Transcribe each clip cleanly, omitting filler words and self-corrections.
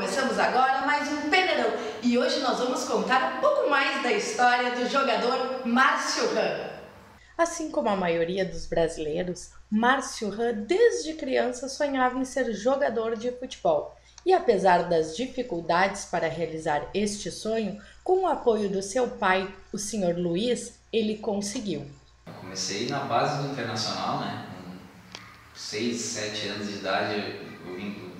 Começamos agora mais um Peneirão e hoje nós vamos contar um pouco mais da história do jogador Márcio Ran. Assim como a maioria dos brasileiros, Márcio Ran desde criança sonhava em ser jogador de futebol. E apesar das dificuldades para realizar este sonho, com o apoio do seu pai, o Sr. Luiz, ele conseguiu. Eu comecei na base do Internacional, né? Com 6, 7 anos de idade,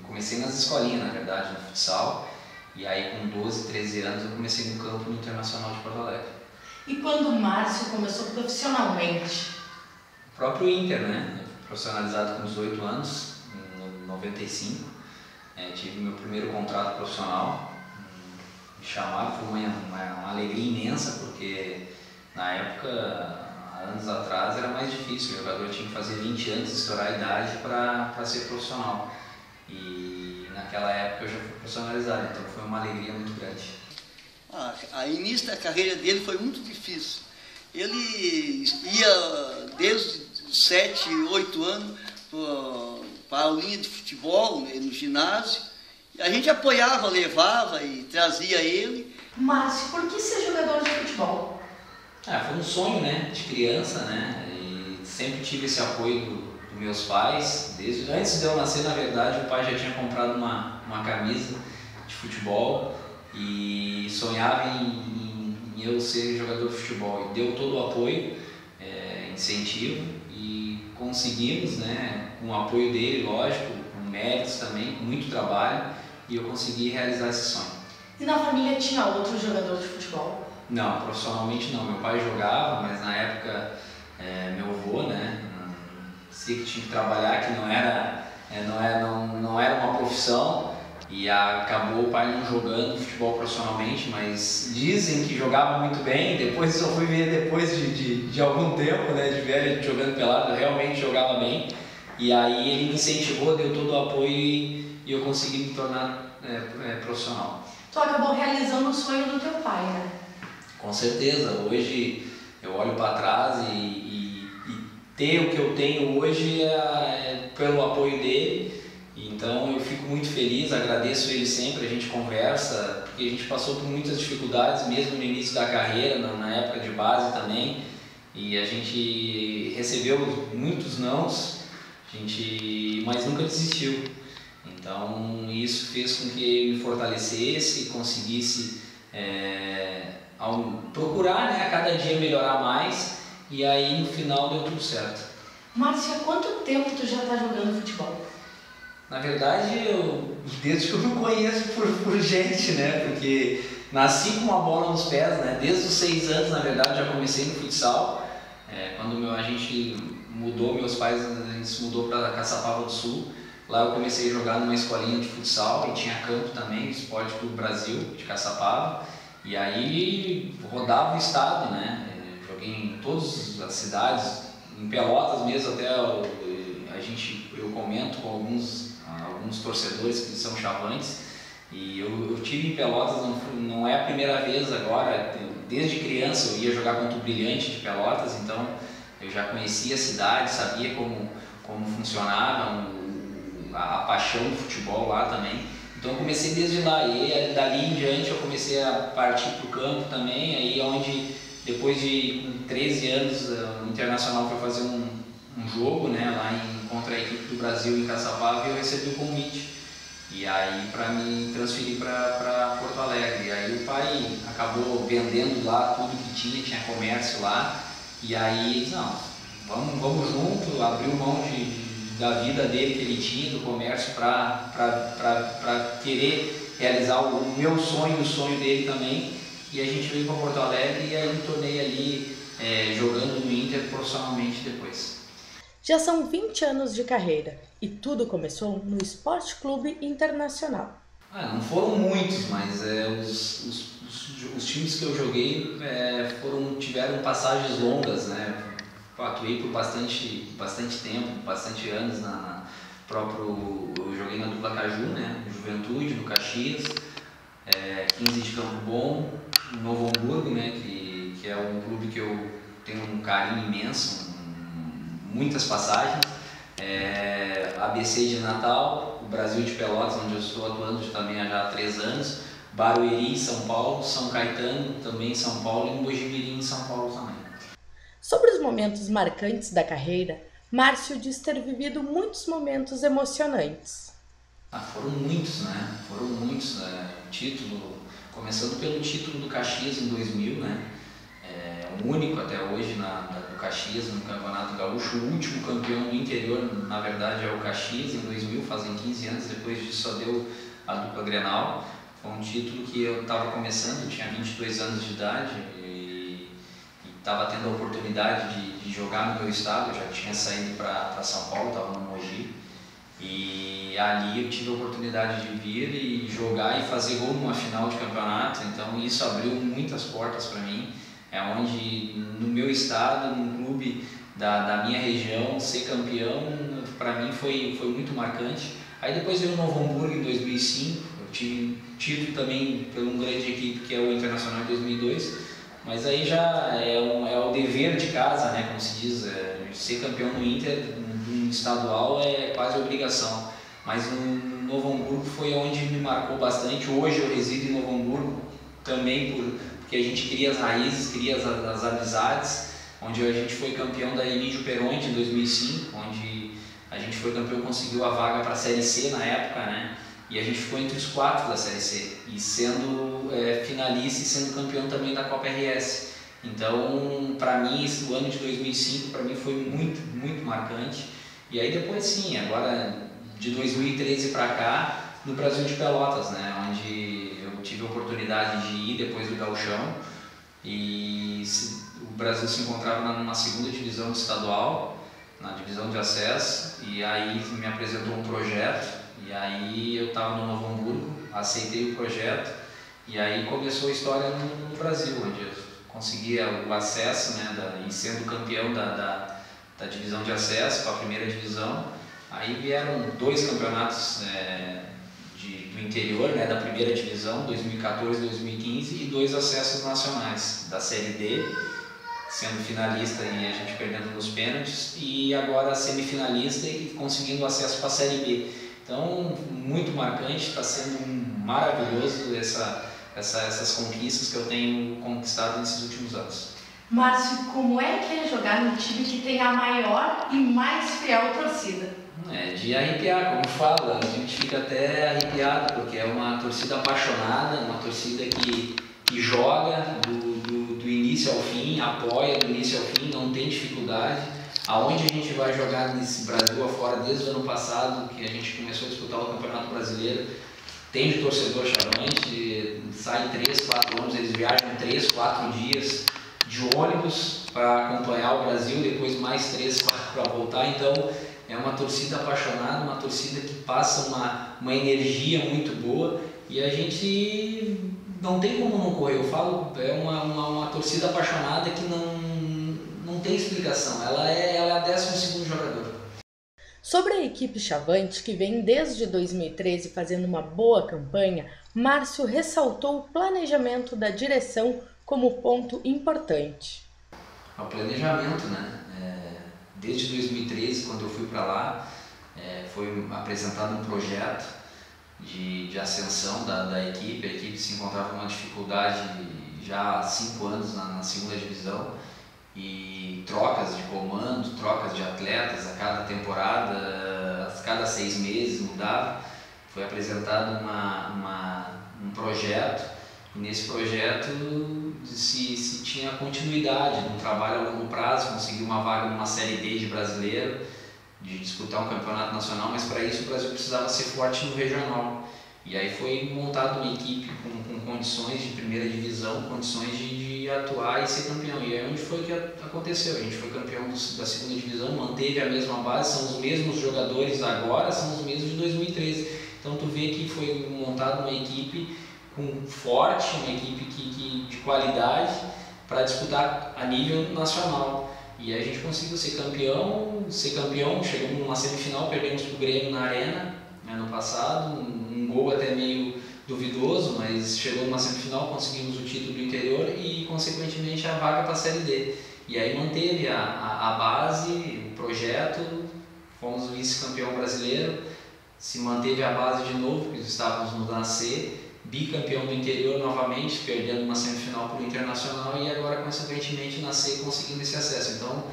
comecei nas escolinhas, na verdade, no futsal. E aí com 12, 13 anos eu comecei no campo no Internacional de Porto Alegre. E quando o Márcio começou profissionalmente? O próprio Inter, né? Profissionalizado com 18 anos, em 95. Tive meu primeiro contrato profissional. Me chamaram, foi uma alegria imensa, porque na época, há anos atrás, era mais difícil. O jogador tinha que fazer 20 anos, estourar a idade para ser profissional. E naquela época eu já fui profissionalizado, então foi uma alegria muito grande. A início da carreira dele foi muito difícil. Ele ia desde 7, 8 anos para a aulinha de futebol no ginásio. A gente apoiava, levava e trazia ele. Márcio, por que ser jogador de futebol? Foi um sonho, né, de criança, né, e sempre tive esse apoio dos meus pais. Desde antes de eu nascer, na verdade, o pai já tinha comprado uma camisa de futebol e sonhava em eu ser jogador de futebol. E deu todo o apoio, incentivo, e conseguimos, né, com o apoio dele, lógico, com méritos também, com muito trabalho, e eu consegui realizar esse sonho. E na família tinha outro jogador de futebol? Não, profissionalmente não. Meu pai jogava, mas na época meu avô, né, dizia que tinha que trabalhar, que não era uma profissão, e acabou o pai não jogando futebol profissionalmente, mas dizem que jogava muito bem. Depois só fui ver depois de algum tempo, né, de ver ele jogando pelado, realmente jogava bem. E aí ele me incentivou, deu todo o apoio e eu consegui me tornar profissional. Tu acabou realizando o sonho do teu pai, né? Com certeza. Hoje eu olho para trás e ter o que eu tenho hoje é pelo apoio dele. Então eu fico muito feliz, agradeço ele sempre, a gente conversa, porque a gente passou por muitas dificuldades mesmo no início da carreira, na época de base também, e a gente recebeu muitos nãos, mas nunca desistiu. Então isso fez com que eu me fortalecesse e conseguisse procurar, né, a cada dia melhorar mais, e aí no final deu tudo certo. Márcio, há quanto tempo tu já está jogando futebol? Na verdade, desde que eu me conheço por gente, né, porque nasci com uma bola nos pés, né, desde os 6 anos, na verdade, já comecei no futsal. Quando a gente mudou, meus pais, a gente se mudou para Caçapava do Sul. Lá eu comecei a jogar numa escolinha de futsal e tinha campo também, Esporte Clube Brasil, de Caçapava. E aí rodava o estado, né? Joguei em todas as cidades, em Pelotas mesmo, até eu comento com alguns torcedores que são chavantes. E eu tive em Pelotas, não é a primeira vez agora, desde criança eu ia jogar contra o Brilhante de Pelotas, então eu já conhecia a cidade, sabia como funcionava a paixão do futebol lá também. Então eu comecei desde lá, e dali em diante eu comecei a partir para o campo também, aí onde depois de 13 anos o Internacional foi fazer um jogo, né, lá contra a equipe do Brasil em Caçapava, e eu recebi o convite. E aí para me transferir para Porto Alegre. E aí o pai acabou vendendo lá tudo que tinha comércio lá, e aí disse, não, vamos junto, abriu mão da vida dele que ele tinha, do comércio, para querer realizar o meu sonho e o sonho dele também. E a gente veio para Porto Alegre e aí me tornei ali jogando no Inter profissionalmente depois. Já são 20 anos de carreira e tudo começou no Esporte Clube Internacional. Não foram muitos, mas os times que eu joguei tiveram passagens longas, né? Atuei por bastante tempo, bastante anos eu joguei na Dupla Caju, né? No Juventude, no Caxias, 15 de Campo Bom, no Novo Hamburgo, né? Que é um clube que eu tenho um carinho imenso, muitas passagens. ABC de Natal, o Brasil de Pelotas, onde eu estou atuando também há 3 anos, Barueri, São Paulo, São Caetano, também em São Paulo, e Mojimirim, em São Paulo também. Sobre os momentos marcantes da carreira, Márcio diz ter vivido muitos momentos emocionantes. Foram muitos, né? Foram muitos. Título, começando pelo título do Caxias em 2000, né? O único até hoje do Caxias no Campeonato Gaúcho. O último campeão do interior, na verdade, é o Caxias, em 2000, fazem 15 anos. Depois disso só deu a dupla Grenal. Foi um título que eu estava começando, eu tinha 22 anos de idade e estava tendo a oportunidade de jogar no meu estado. Eu já tinha saído para São Paulo, estava no Mogi. E ali eu tive a oportunidade de vir e jogar e fazer gol numa final de campeonato. Então isso abriu muitas portas para mim. É onde no meu estado, num clube da minha região, ser campeão para mim foi muito marcante. Aí depois veio o Novo Hamburgo em 2005, eu tive título também por uma grande equipe que é o Internacional em 2002, mas aí já é o dever de casa, né, como se diz, ser campeão no Inter, no estadual é quase obrigação. Mas no Novo Hamburgo foi onde me marcou bastante. Hoje eu resido em Novo Hamburgo também porque a gente cria as raízes, cria as amizades, onde a gente foi campeão da Emílio Peronte em 2005, onde a gente foi campeão, conseguiu a vaga para a Série C na época, né? E a gente ficou entre os 4 da Série C, e sendo finalista e sendo campeão também da Copa RS. Então, para mim, o ano de 2005 para mim foi muito, muito marcante. E aí depois sim, agora de 2013 para cá, no Brasil de Pelotas, né? Onde eu tive a oportunidade de ir depois do Gauchão, e o Brasil se encontrava numa segunda divisão estadual, na divisão de acesso, e aí me apresentou um projeto, e aí eu estava no Novo Hamburgo, aceitei o projeto, e aí começou a história no Brasil, onde eu conseguia o acesso, né, e sendo campeão da divisão de acesso para a primeira divisão. Aí vieram 2 campeonatos do interior, né, da primeira divisão, 2014 e 2015, e 2 acessos nacionais, da Série D, sendo finalista e a gente perdendo nos pênaltis, e agora semifinalista e conseguindo acesso para a Série B. Então, muito marcante, está sendo maravilhoso essas conquistas que eu tenho conquistado nesses últimos anos. Márcio, como é que é jogar no time que tem a maior e mais fiel torcida? É de arrepiar, como fala, a gente fica até arrepiado, porque é uma torcida apaixonada, uma torcida que joga do início ao fim, apoia do início ao fim, não tem dificuldade. Aonde a gente vai jogar nesse Brasil afora, desde o ano passado, que a gente começou a disputar o Campeonato Brasileiro, tem de torcedor chavante, sai 3, 4 ônibus, eles viajam 3, 4 dias de ônibus para acompanhar o Brasil, depois mais 3, 4 para voltar. Então é uma torcida apaixonada, uma torcida que passa uma energia muito boa, e a gente não tem como não correr. Eu falo, é uma torcida apaixonada que não tem explicação, ela é a 12º jogador. Sobre a equipe Chavante, que vem desde 2013 fazendo uma boa campanha, Márcio ressaltou o planejamento da direção como ponto importante. O planejamento, né? Desde 2013, quando eu fui para lá, foi apresentado um projeto de ascensão da equipe. A equipe se encontrava numa dificuldade já há 5 anos na segunda divisão, e trocas de comando, trocas de atletas a cada temporada, a cada 6 meses mudava. Foi apresentado um projeto, e nesse projeto se tinha continuidade de um trabalho a longo prazo, conseguir uma vaga numa Série D de brasileiro, de disputar um campeonato nacional, mas para isso o Brasil precisava ser forte no regional. E aí foi montada uma equipe com condições de primeira divisão, condições de atuar e ser campeão. E aí onde foi que aconteceu? A gente foi campeão da segunda divisão, manteve a mesma base, são os mesmos jogadores agora, são os mesmos de 2013. Então tu vê que foi montada uma equipe forte, uma equipe de qualidade para disputar a nível nacional. E aí a gente conseguiu ser campeão, chegamos numa semifinal, perdemos para o Grêmio na Arena, né, no passado, um gol até meio duvidoso, mas chegou numa semifinal, conseguimos o título do interior e consequentemente a vaga para a Série D. E aí manteve a base, o projeto, fomos vice-campeão brasileiro, se manteve a base de novo, porque estávamos no nascer, bicampeão do interior novamente, perdendo uma semifinal para o Internacional e agora, consequentemente, nascer conseguindo esse acesso. Então,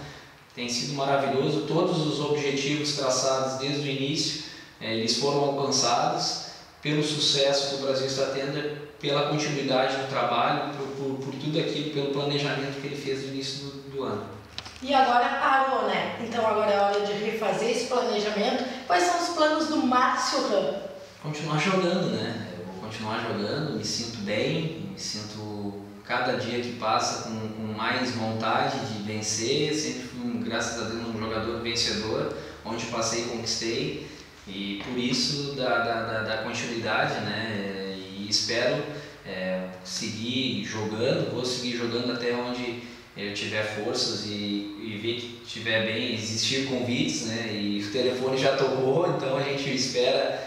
tem sido maravilhoso, todos os objetivos traçados desde o início, eles foram alcançados pelo sucesso que o Brasil está tendo, pela continuidade do trabalho, por tudo aquilo, pelo planejamento que ele fez no início do ano. E agora parou, né? Então agora é hora de refazer esse planejamento. Quais são os planos do Márcio Ran? Continuar jogando, né? Eu vou continuar jogando, me sinto bem, me sinto cada dia que passa com mais vontade de vencer. Sempre fui, graças a Deus, um jogador vencedor, onde passei conquistei, e por isso da continuidade, né? E espero seguir jogando, vou seguir jogando até onde eu tiver forças e ver que estiver bem, existir convites, né? E o telefone já tocou, então a gente espera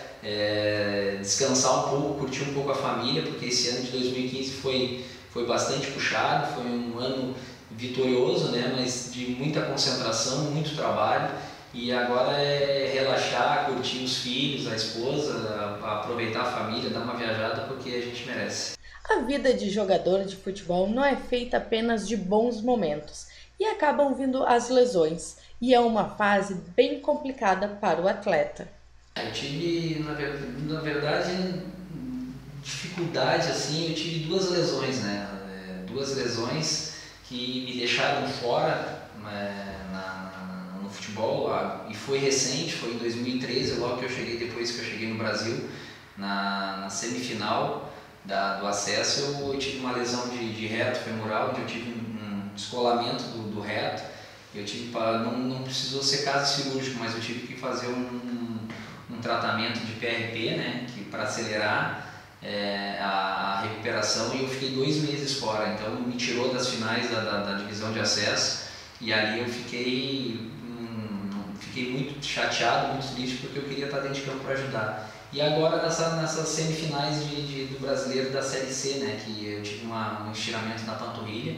descansar um pouco, curtir um pouco a família, porque esse ano de 2015 foi bastante puxado, foi um ano vitorioso, né? Mas de muita concentração, muito trabalho, e agora é relaxar, curtir os filhos, a esposa, aproveitar a família, dar uma viajada, porque a gente merece. A vida de jogador de futebol não é feita apenas de bons momentos e acabam vindo as lesões, e é uma fase bem complicada para o atleta. Eu tive, na verdade, dificuldade assim, eu tive duas lesões, né? Duas lesões que me deixaram fora no futebol, e foi recente, foi em 2013, logo que eu cheguei, depois que eu cheguei no Brasil, na semifinal do acesso, eu tive uma lesão de reto femoral, onde eu tive um descolamento do reto. Eu tive não precisou ser caso cirúrgico, mas eu tive que fazer um tratamento de PRP, né, para acelerar a recuperação, e eu fiquei 2 meses fora. Então me tirou das finais da divisão de acesso, e ali eu fiquei muito chateado, muito triste, porque eu queria estar dentro de campo para ajudar. E agora nessas semifinais do brasileiro da Série C, né, que eu tive um estiramento na panturrilha,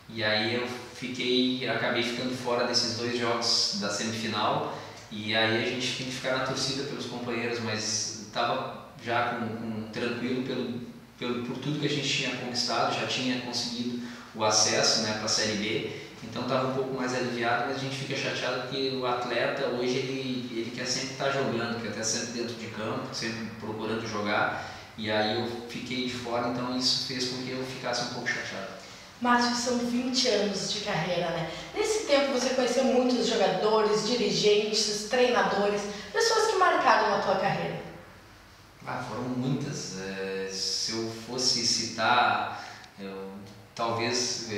e aí eu acabei ficando fora desses 2 jogos da semifinal, e aí a gente tem que ficar na torcida pelos companheiros, mas estava já tranquilo por tudo que a gente tinha conquistado, já tinha conseguido o acesso, né, para a Série B, então estava um pouco mais aliviado, mas a gente fica chateado porque o atleta hoje ele quer sempre estar jogando, quer estar sempre dentro de campo, sempre procurando jogar, e aí eu fiquei de fora, então isso fez com que eu ficasse um pouco chateado. Márcio, são 20 anos de carreira, né? Nesse tempo você conheceu muitos jogadores, dirigentes, treinadores, pessoas que marcaram a tua carreira. Foram muitas. Se eu fosse citar, talvez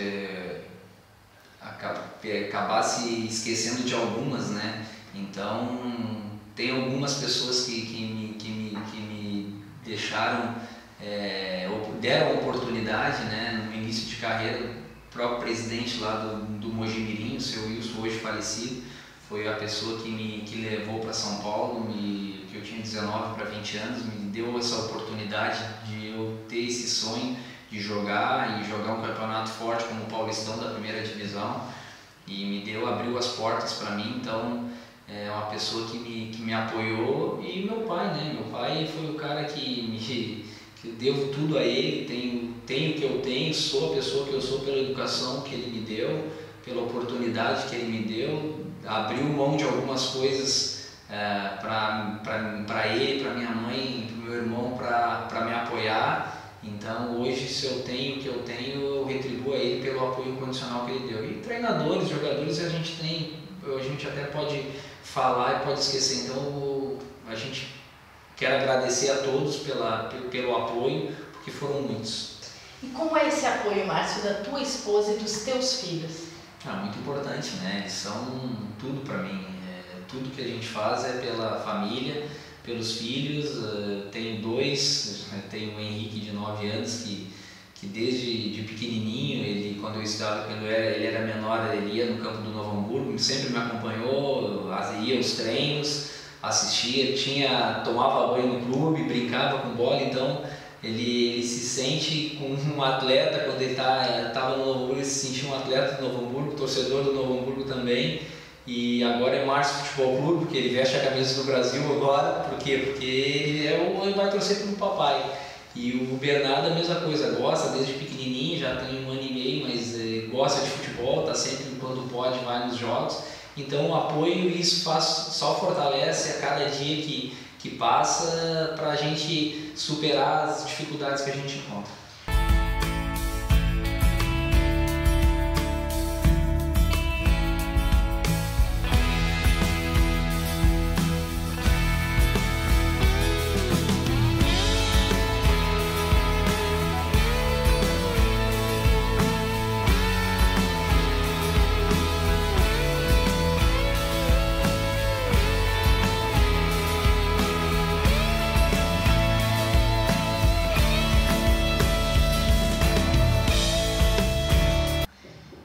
acabasse esquecendo de algumas, né? Então, tem algumas pessoas que me deixaram, deram oportunidade, né? No início de carreira, o próprio presidente lá do Mojimirim, o seu Wilson, hoje falecido, foi a pessoa que me levou para São Paulo, que eu tinha 19 para 20 anos, me deu essa oportunidade de eu ter esse sonho de jogar um campeonato forte como o Paulistão da primeira divisão, e abriu as portas para mim. Então é uma pessoa que me apoiou, e meu pai, né? Meu pai foi o cara que eu devo tudo a ele, tenho o que eu tenho, sou a pessoa que eu sou pela educação que ele me deu, pela oportunidade que ele me deu, abriu mão de algumas coisas para ele, para minha mãe, para o meu irmão, para me apoiar. Então hoje, se eu tenho o que eu tenho, eu retribuo a ele pelo apoio incondicional que ele deu. E treinadores, jogadores, a gente até pode falar e pode esquecer. Então a gente quer agradecer a todos pelo apoio, porque foram muitos. E como é esse apoio, Márcio, da tua esposa e dos teus filhos? Muito importante, né? Eles são tudo para mim. Tudo que a gente faz é pela família, pelos filhos. Tenho 2, tenho o Henrique de 9 anos que desde de pequenininho, quando ele era menor, ele ia no campo do Novo Hamburgo, sempre me acompanhou, ia aos treinos, assistia, tomava banho no clube, brincava com bola. Então ele se sente como um atleta. Quando ele estava no Novo Hamburgo, ele se sentia um atleta do Novo Hamburgo, torcedor do Novo Hamburgo também. e agora é Márcio Futebol Clube, porque ele veste a camisa do Brasil agora. Por quê? Porque ele vai torcer pelo papai. E o Bernardo a mesma coisa, gosta desde pequenininho, já tem 1 ano e meio, mas gosta de futebol, tá sempre, quando pode, vai nos jogos. Então o apoio, isso só fortalece a cada dia que passa, para a gente superar as dificuldades que a gente encontra.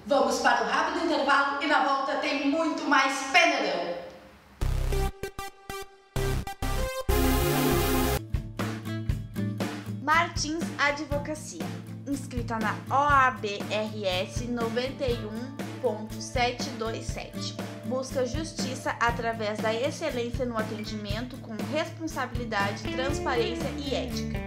Vamos para o rápido intervalo e na volta tem muito mais Penedão. Martins Advocacia, inscrita na OAB-RS 91.727. Busca justiça através da excelência no atendimento com responsabilidade, transparência e ética.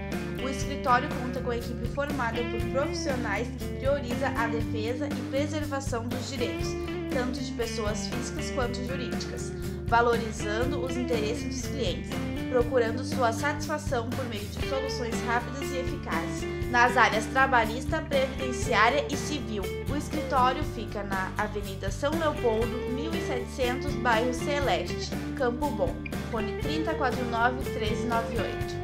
O escritório conta com a equipe formada por profissionais que prioriza a defesa e preservação dos direitos, tanto de pessoas físicas quanto jurídicas, valorizando os interesses dos clientes, procurando sua satisfação por meio de soluções rápidas e eficazes, nas áreas trabalhista, previdenciária e civil. O escritório fica na Avenida São Leopoldo, 1700, bairro Celeste, Campo Bom, fone 3049-1398.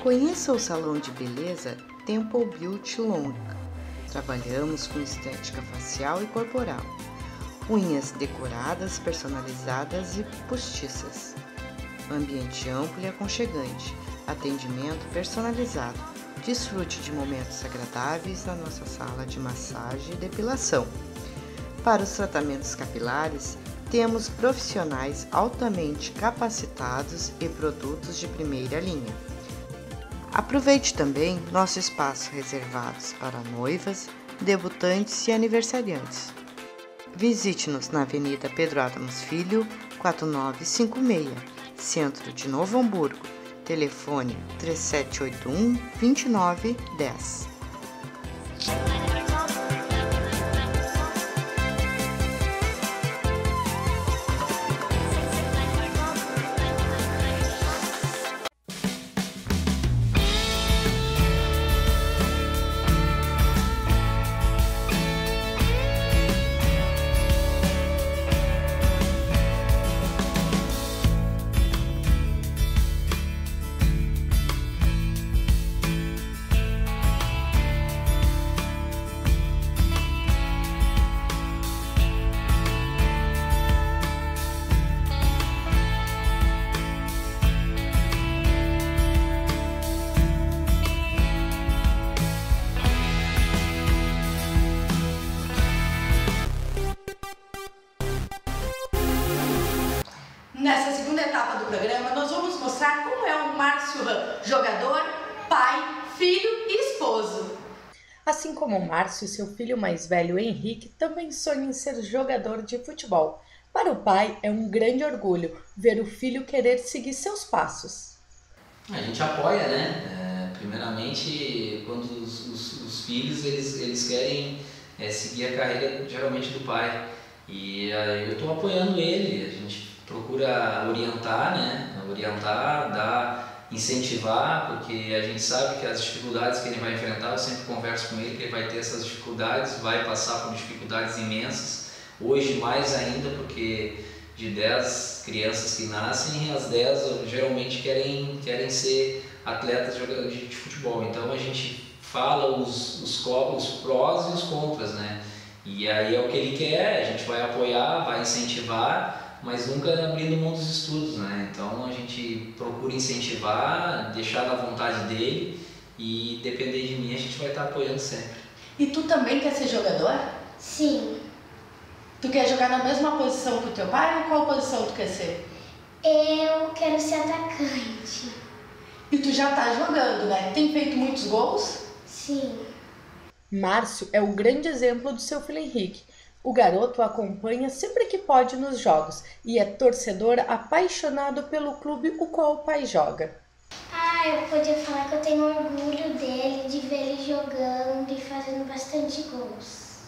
Conheça o salão de beleza Temple Beauty Long. Trabalhamos com estética facial e corporal, unhas decoradas, personalizadas e postiças. Ambiente amplo e aconchegante, atendimento personalizado. Desfrute de momentos agradáveis na nossa sala de massagem e depilação. Para os tratamentos capilares, temos profissionais altamente capacitados e produtos de primeira linha. Aproveite também nosso espaço reservados para noivas, debutantes e aniversariantes. Visite-nos na Avenida Pedro Adams Filho, 4956, Centro de Novo Hamburgo. Telefone 3781-2910. Nessa segunda etapa do programa, nós vamos mostrar como é o Márcio Ran, jogador, pai, filho e esposo. Assim como o Márcio, seu filho mais velho, Henrique, também sonha em ser jogador de futebol. Para o pai, é um grande orgulho ver o filho querer seguir seus passos. A gente apoia, né? Primeiramente, quando os filhos eles querem seguir a carreira, geralmente, do pai. E eu estou apoiando ele, a gente procura orientar, né? Orientar, incentivar, porque a gente sabe que as dificuldades que ele vai enfrentar, eu sempre converso com ele que ele vai ter essas dificuldades, vai passar por dificuldades imensas, hoje mais ainda, porque de 10 crianças que nascem, as 10 geralmente querem ser atletas de futebol, então a gente fala os prós e os contras, né? E aí é o que ele quer, a gente vai apoiar, vai incentivar, mas nunca abrindo mão dos estudos, né? Então a gente procura incentivar, deixar na vontade dele e depender de mim a gente vai estar apoiando sempre. E tu também quer ser jogador? Sim. Tu quer jogar na mesma posição que o teu pai ou qual posição tu quer ser? Eu quero ser atacante. E tu já tá jogando, né? Tem feito muitos gols? Sim. Márcio é o grande exemplo do seu filho Henrique. O garoto o acompanha sempre que pode nos jogos e é torcedor apaixonado pelo clube o qual o pai joga. Eu podia falar que eu tenho orgulho dele, de ver ele jogando e fazendo bastante gols.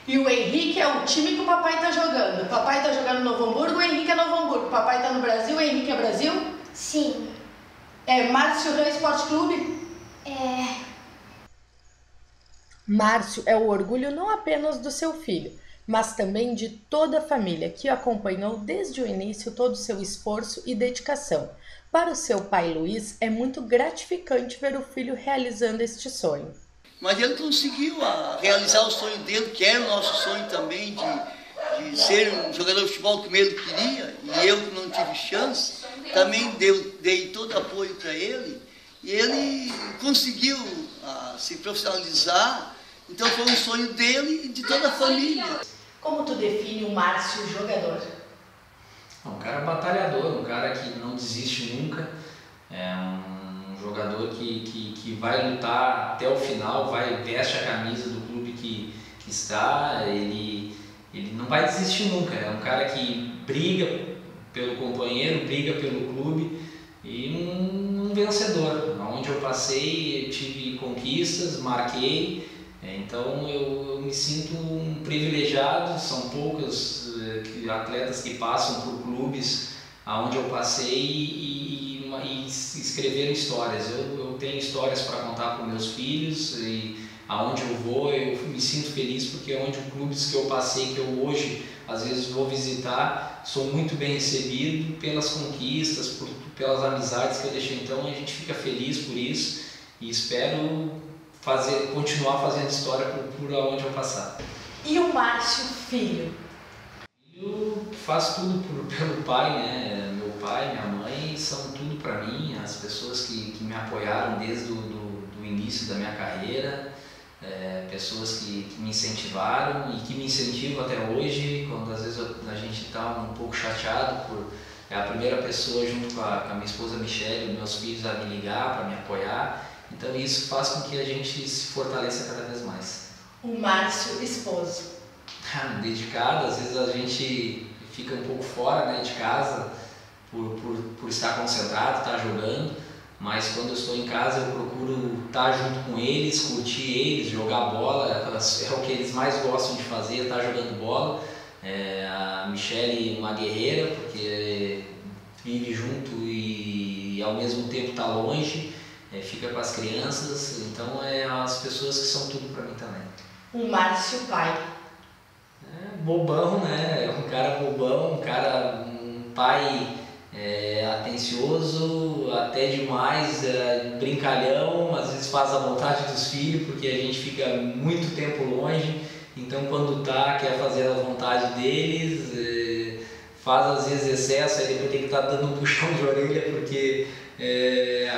E o Henrique é o time que o papai está jogando. O papai está jogando no Novo Hamburgo, o Henrique é Novo Hamburgo. O papai está no Brasil, o Henrique é Brasil? Sim. É Márcio Rã Esporte Clube? Márcio é o orgulho não apenas do seu filho, mas também de toda a família que o acompanhou desde o início todo o seu esforço e dedicação. Para o seu pai Luiz, é muito gratificante ver o filho realizando este sonho. Mas ele conseguiu realizar o sonho dele, que era o nosso sonho também, de ser um jogador de futebol como ele queria, e eu que não tive chance, também dei todo apoio para ele, e ele conseguiu se profissionalizar. Então foi um sonho dele e de toda a família. Como tu define o Márcio jogador? Um cara batalhador, um cara que não desiste nunca, é um jogador que vai lutar até o final, veste a camisa do clube que está, ele não vai desistir nunca, é um cara que briga pelo companheiro, briga pelo clube e um vencedor. Onde eu passei, eu tive conquistas, marquei. Então eu me sinto um privilegiado, são poucos atletas que passam por clubes aonde eu passei e escreveram histórias. Eu tenho histórias para contar para meus filhos e aonde eu vou eu me sinto feliz porque onde os clubes que eu passei, que eu hoje às vezes vou visitar, sou muito bem recebido pelas conquistas, pelas amizades que eu deixei. Então a gente fica feliz por isso e espero continuar fazendo história por onde eu passar. E o Márcio filho? Eu faço tudo pelo pai, né? Meu pai, minha mãe são tudo para mim, as pessoas que me apoiaram desde do início da minha carreira, pessoas que me incentivaram e que me incentivam até hoje, quando às vezes a gente está um pouco chateado é a primeira pessoa junto com a minha esposa Michele, meus filhos a me ligar para me apoiar. Então isso faz com que a gente se fortaleça cada vez mais. O Márcio esposo? Dedicado, às vezes a gente fica um pouco fora, né, de casa por estar concentrado, estar jogando, mas quando eu estou em casa eu procuro estar junto com eles, curtir eles, jogar bola, é o que eles mais gostam de fazer, estar jogando bola. A Michele uma guerreira, porque vive junto e ao mesmo tempo está longe. Fica com as crianças, então as pessoas que são tudo para mim também. O Márcio pai? Bobão, né? É um cara bobão, um pai atencioso, até demais, brincalhão, às vezes faz a vontade dos filhos, porque a gente fica muito tempo longe, então quando quer fazer a vontade deles, faz às vezes excesso, aí depois tem que estar dando um puxão de orelha, porque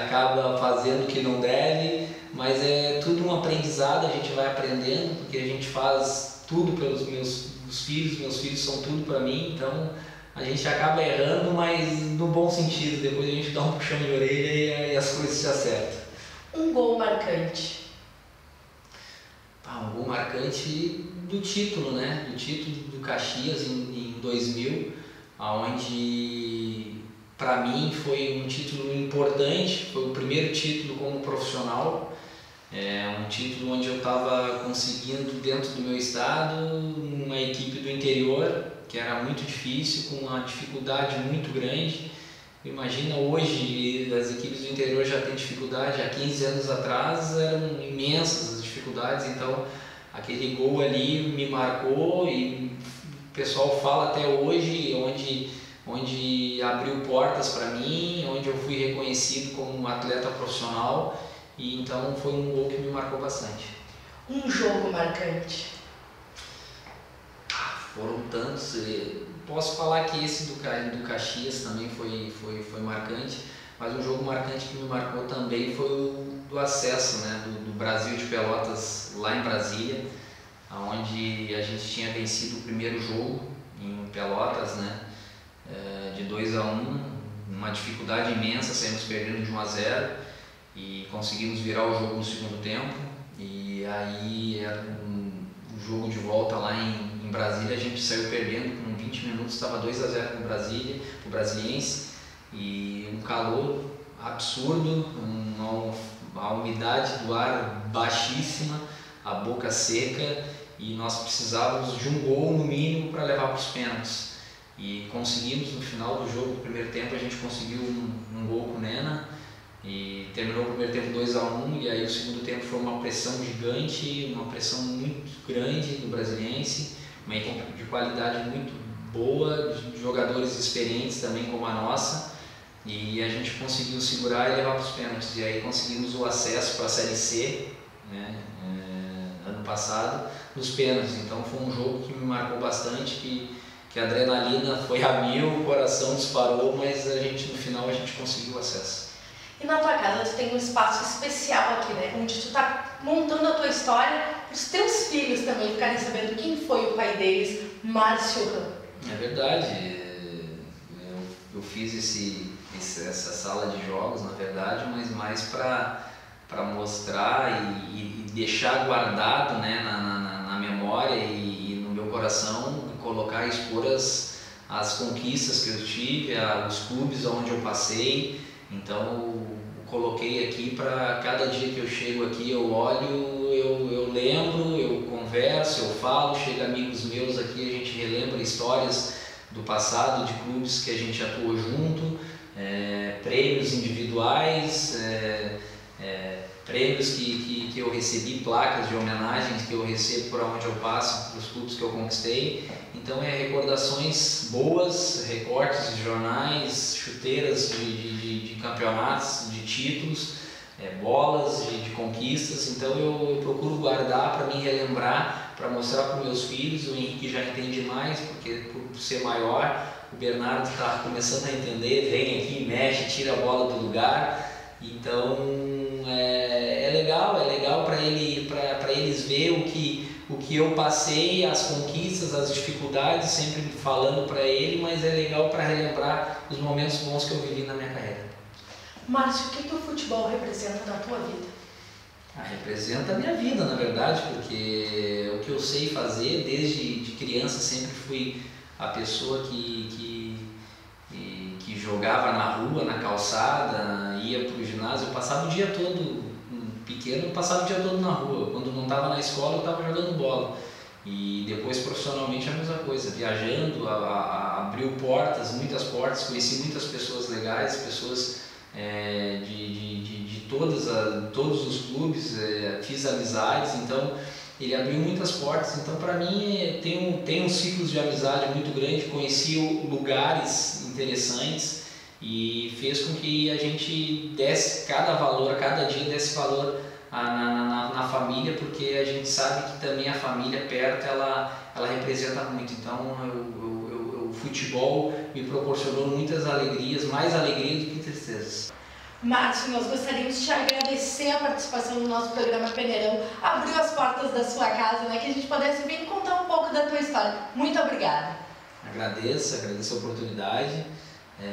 acaba fazendo o que não deve, mas é tudo um aprendizado, a gente vai aprendendo, porque a gente faz tudo pelos meus filhos são tudo para mim, então a gente acaba errando, mas no bom sentido, depois a gente dá um puxão de orelha e as coisas se acertam. Um gol marcante? Um gol marcante do título, né? Do título do Caxias em 2000, onde para mim foi um título importante, foi o primeiro título como profissional, um título onde eu estava conseguindo dentro do meu estado, uma equipe do interior que era muito difícil, com uma dificuldade muito grande. Imagina hoje, as equipes do interior já têm dificuldade, há 15 anos atrás eram imensas as dificuldades, então aquele gol ali me marcou e o pessoal fala até hoje, onde abriu portas para mim, onde eu fui reconhecido como um atleta profissional, e então foi um gol que me marcou bastante. Um jogo marcante? Foram tantos, posso falar que esse do Caxias também foi marcante, mas um jogo marcante que me marcou também foi o do acesso, né, do Brasil de Pelotas lá em Brasília, onde a gente tinha vencido o primeiro jogo em Pelotas, né, de 2-1, uma dificuldade imensa, saímos perdendo de 1-0 e conseguimos virar o jogo no segundo tempo, e E aí era um jogo de volta lá em Brasília, a gente saiu perdendo com 20 minutos, estava 2-0 para o Brasília, o Brasiliense, e um calor absurdo, a umidade do ar baixíssima, a boca seca, e nós precisávamos de um gol no mínimo para levar para os pênaltis. E conseguimos no final do jogo, no primeiro tempo, a gente conseguiu um gol com o Nena, e terminou o primeiro tempo 2-1, e aí o segundo tempo foi uma pressão gigante, uma pressão muito grande do Brasiliense, uma equipe de qualidade muito boa, de jogadores experientes também como a nossa, e a gente conseguiu segurar e levar para os pênaltis, e aí conseguimos o acesso para a Série C, né, ano passado, nos pênaltis. Então foi um jogo que me marcou bastante, que a adrenalina foi a mil, o coração disparou, mas no final a gente conseguiu o acesso. E na tua casa tu tem um espaço especial aqui, né? Onde tu tá montando a tua história para os teus filhos também ficarem sabendo quem foi o pai deles, Márcio Ran. É verdade, eu fiz essa sala de jogos, na verdade, mas mais para mostrar e deixar guardado, né, na memória e no meu coração, colocar e expor as conquistas que eu tive, os clubes onde eu passei. Então eu coloquei aqui para cada dia que eu chego aqui, eu olho, eu lembro, eu converso, eu falo, chega amigos meus aqui, a gente relembra histórias do passado, de clubes que a gente atuou junto, prêmios individuais, prêmios que eu recebi, placas de homenagens que eu recebo por onde eu passo, para os clubes que eu conquistei. Então recordações boas, recortes de jornais, chuteiras de campeonatos, de títulos, bolas de conquistas. Então eu procuro guardar para me relembrar, para mostrar para os meus filhos. O Henrique já entende mais, porque por ser maior, o Bernardo está começando a entender, vem aqui, mexe, tira a bola do lugar. Então é legal para eles ver o que eu passei, as conquistas, as dificuldades, sempre falando para ele, mas é legal para relembrar os momentos bons que eu vivi na minha carreira. Márcio, o que o futebol representa na tua vida? Representa a minha vida, na verdade, porque o que eu sei fazer, desde de criança, sempre fui a pessoa que jogava na rua, na calçada, ia para o ginásio. Eu passava o dia todo, pequeno, eu passava o dia todo na rua. Quando não estava na escola, eu estava jogando bola. E depois, profissionalmente, a mesma coisa. Viajando, abriu portas, muitas portas, conheci muitas pessoas legais, pessoas de todos os clubes, fiz amizades, então ele abriu muitas portas. Então, para mim, tem um ciclo de amizade muito grande, conheci lugares interessantes e fez com que a gente desse cada dia desse valor na família, porque a gente sabe que também a família perto, ela representa muito. Então o futebol me proporcionou muitas alegrias, mais alegrias do que tristezas. Márcio, nós gostaríamos de te agradecer a participação no nosso programa Peneirão, abriu as portas da sua casa, né, que a gente pudesse vir contar um pouco da tua história. Muito obrigada. Agradeço a oportunidade,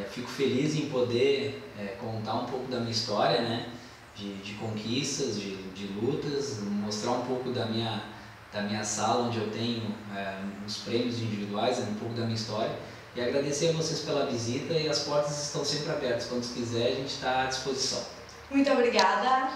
fico feliz em poder contar um pouco da minha história, né, de conquistas, de lutas, mostrar um pouco da minha sala, onde eu tenho os prêmios individuais, um pouco da minha história. E agradecer a vocês pela visita, e as portas estão sempre abertas. Quando quiser, a gente está à disposição. Muito obrigada.